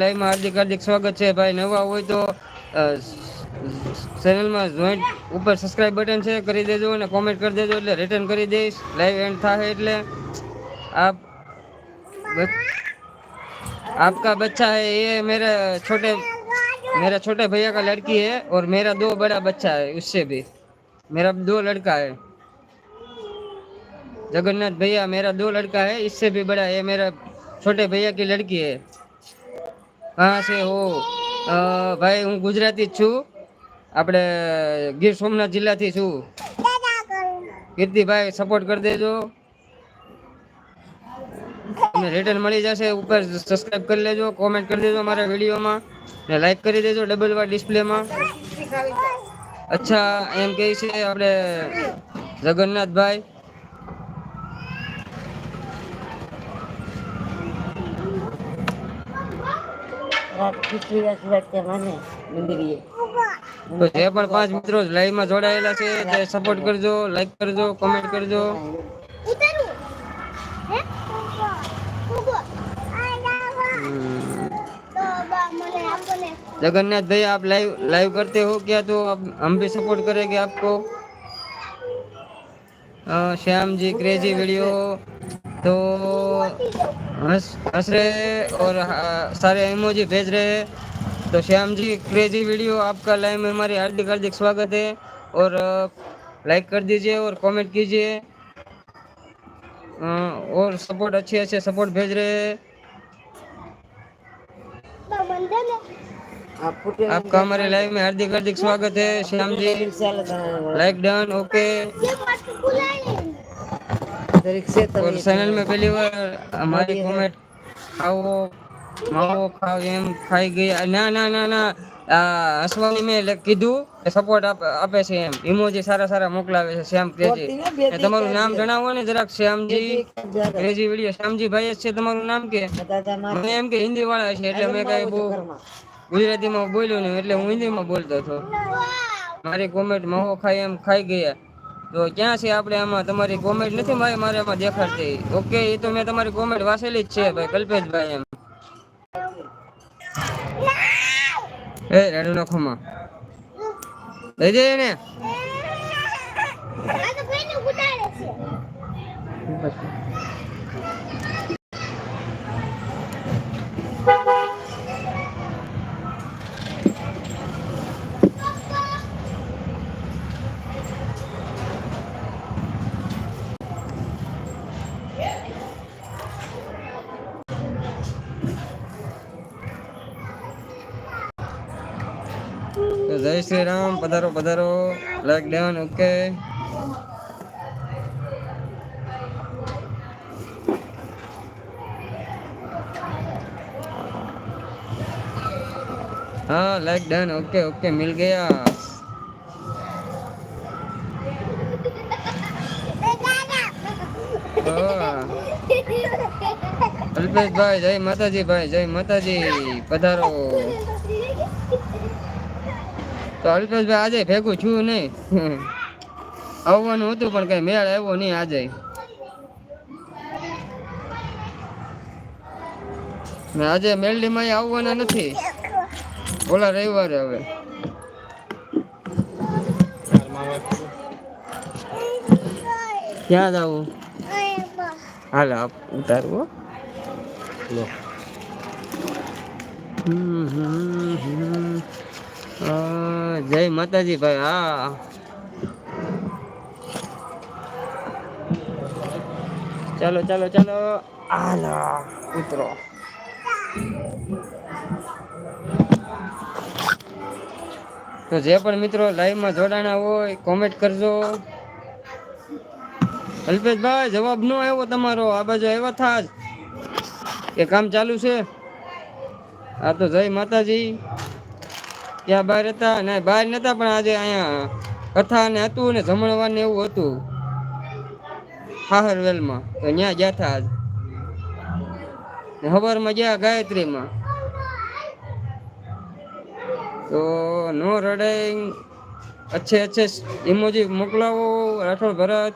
લાઈવમાં હાર્દિક હાર્દિક સ્વાગત છે ભાઈ. નવા હોય તો ચેનલમાં જોઈન્ટ ઉપર સબસ્ક્રાઇબ બટન છે કરી દેજો અને કોમેન્ટ કરી દેજો એટલે રિટર્ન કરી દઈશ. લાઈવ એન્ડ થાય એટલે આપ आपका बच्चा है ये मेरा छोटे भैया का लड़की है और मेरा दो बड़ा बच्चा है उससे भी मेरा दो लड़का है जगन्नाथ भैया मेरा दो लड़का है इससे भी बड़ा है मेरा छोटे भैया की लड़की है कहाँ से हो भाई હું ગુજરાતી જ છું આપણે ગીર સોમનાથ જિલ્લાથી છું કીર્તિભાઈ સપોર્ટ કરી દેજો તમને રિટર્ન મળી જશે ઉપર સબસ્ક્રાઇબ કરી લેજો કોમેન્ટ કરી દેજો મારા વિડીયોમાં ને લાઈક કરી દેજો ડબલ વાર ડિસ્પ્લેમાં અચ્છા એમ કહે છે આપણે જગન્નાથભાઈ તો જે પણ 5 મિત્રો લાઈવ માં જોડાયેલા છે તે સપોર્ટ કરજો લાઈક કરજો કોમેન્ટ કરજો जगन्नाथ भाई आप लाइव करते हो क्या तो हम भी सपोर्ट करेंगे आपको श्याम जी क्रेजी वीडियो तो हंस रहे और सारे इमोजी भेज रहे हैं तो श्याम जी क्रेजी वीडियो आपका लाइव में हमारी हार्दिक हार्दिक स्वागत है और लाइक कर दीजिए और कमेंट कीजिए और सपोर्ट अच्छे सपोर्ट भेज रहे हैं आपका हमारे लाइव में हार्दिक हार्दिक स्वागत है Shyam ji like done okay और चैनल में पहली बार हमारी कमेंट खाओ माओ खाओ एम खाई गई ना ना ना ना અશ્વાની મેં કીધું સપોર્ટ આપે છે એમ ઇમોજી સારા સારા મોકલાવે છે શ્યામ ક્રેજી તમારું નામ જણાવો ને જરાક શ્યામજી ક્રેજી વિડિયો શ્યામજી ભાઈ છે તમારું નામ કે મને એમ કે હિન્દી વાળા છે એટલે મેં કઈ બહુ ગુજરાતીમાં બોલ્યો નહીં એટલે હું હિન્દીમાં બોલતો હતો મારી કોમેન્ટ મહો ખાઈ એમ ખાઈ ગયા તો ક્યાં છે આપણે આમાં તમારી કોમેન્ટ નથી મારે આમાં દેખાડતી ઓકે એ તો મેં તમારી કોમેન્ટ વાંચેલી જ છે ભાઈ કલ્પેશભાઈ એમ એ રેડુ નાખો માં લઈ જઈએ ને तो जय श्री राम पधारो पधारो लाइक डन ओके हाँ लाइक डन ओके ओके मिल गया अल्पेश भाई जय माताजी पधारो તો અલ્પેશભાઈ આજે ભેગું છું નહીં આવવાનું હતું પણ કઈ મેળ આવ્યો નહીં આજે આજે મેલડીમાં આવવાના નથી ઓલા રવિવારે હવે ક્યાં જવું હાલ આપ ઉતારવું જય માતાજી ભાઈ હા ચાલો ચાલો ચાલો આલા ઉતરો તો જે પણ મિત્રો લાઈવમાં જોડાણા હોય કોમેન્ટ કરજો અલ્પેશભાઈ જવાબ નો આવ્યો તમારો આ બાજુ આવ્યા થા કે કામ ચાલુ છે આ તો જય માતાજી ત્યાં બહાર હતા ને બહાર નતા પણ આજે અહીંયા કથા ને હતું ને જમણવાર ને એવું હતું હાહરવેલમાં તો ત્યાં ગયા હતા આજ સવારમાં ગયા ગાયત્રીમાં તો નો રડાઈ अच्छे इमोजी मोकलावो राठौड़ भरत